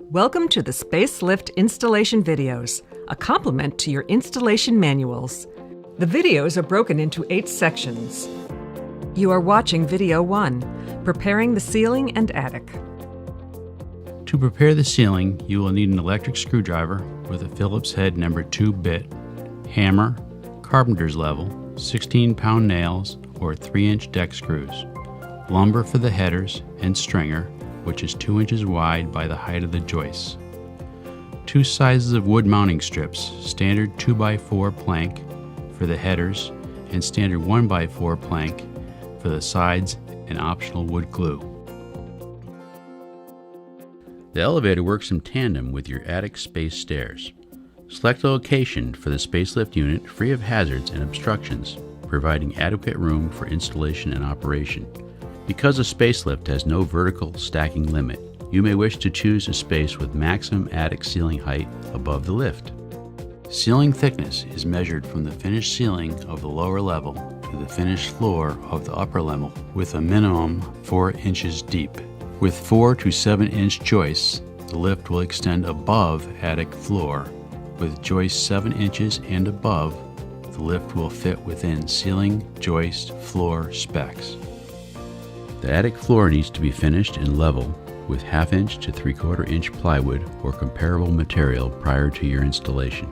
Welcome to the SpaceLift installation videos, a complement to your installation manuals. The videos are broken into 8 sections. You are watching Video 1, Preparing the Ceiling and Attic. To prepare the ceiling, you will need an electric screwdriver with a Phillips head number 2 bit, hammer, carpenter's level, 16-pound nails or 3-inch deck screws, lumber for the headers and stringer, which is 2 inches wide by the height of the joists. 2 sizes of wood mounting strips, standard 2x4 plank for the headers and standard 1x4 plank for the sides and optional wood glue. The elevator works in tandem with your attic space stairs. Select a location for the SpaceLift unit free of hazards and obstructions, providing adequate room for installation and operation. Because a SpaceLift has no vertical stacking limit, you may wish to choose a space with maximum attic ceiling height above the lift. Ceiling thickness is measured from the finished ceiling of the lower level to the finished floor of the upper level with a minimum 4 inches deep. With 4 to 7 inch joists, the lift will extend above attic floor. With joists 7 inches and above, the lift will fit within ceiling joist floor specs. The attic floor needs to be finished and level with 1/2 inch to 3/4 inch plywood or comparable material prior to your installation.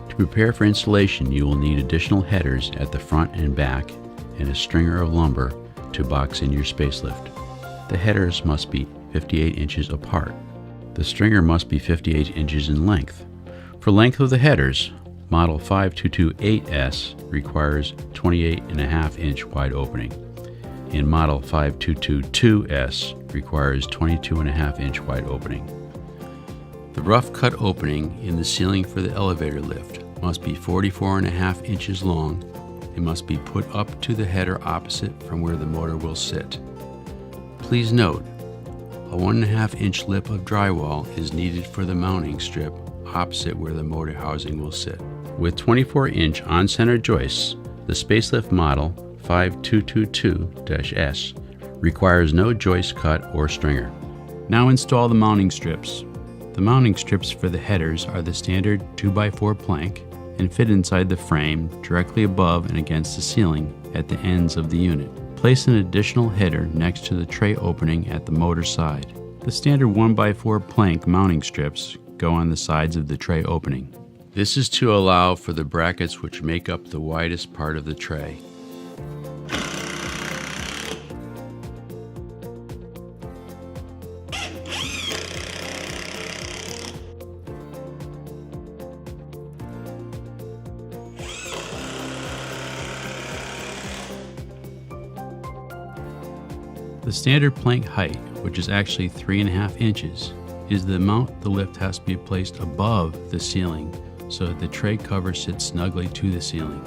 To prepare for installation, you will need additional headers at the front and back and a stringer of lumber to box in your SpaceLift. The headers must be 58 inches apart. The stringer must be 58 inches in length. For length of the headers, model 5228S requires 28.5 inch wide opening. And model 5222S requires 22.5 inch wide opening. The rough cut opening in the ceiling for the elevator lift must be 44.5 inches long and must be put up to the header opposite from where the motor will sit. Please note, a 1.5 inch lip of drywall is needed for the mounting strip opposite where the motor housing will sit. With 24 inch on-center joists, the SpaceLift model 5222-S requires no joist cut or stringer. Now install the mounting strips. The mounting strips for the headers are the standard 2x4 plank and fit inside the frame directly above and against the ceiling at the ends of the unit. Place an additional header next to the tray opening at the motor side. The standard 1x4 plank mounting strips go on the sides of the tray opening. This is to allow for the brackets which make up the widest part of the tray. The standard plank height, which is actually 3.5 inches, is the amount the lift has to be placed above the ceiling so that the tray cover sits snugly to the ceiling.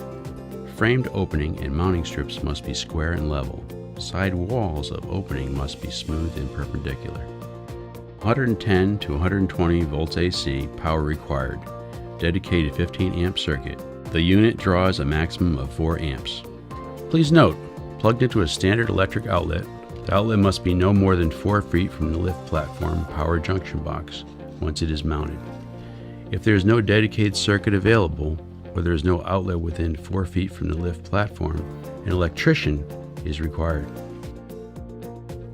Framed opening and mounting strips must be square and level. Side walls of opening must be smooth and perpendicular. 110 to 120 volts AC power required. Dedicated 15 amp circuit. The unit draws a maximum of 4 amps. Please note, plugged into a standard electric outlet, the outlet must be no more than 4 feet from the lift platform power junction box once it is mounted. If there is no dedicated circuit available, or there is no outlet within 4 feet from the lift platform, an electrician is required.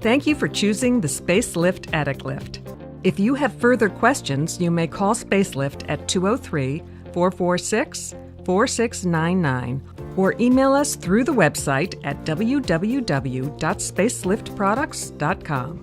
Thank you for choosing the SpaceLift Attic Lift. If you have further questions, you may call SpaceLift at 203-446-4699 or email us through the website at www.spaceliftproducts.com.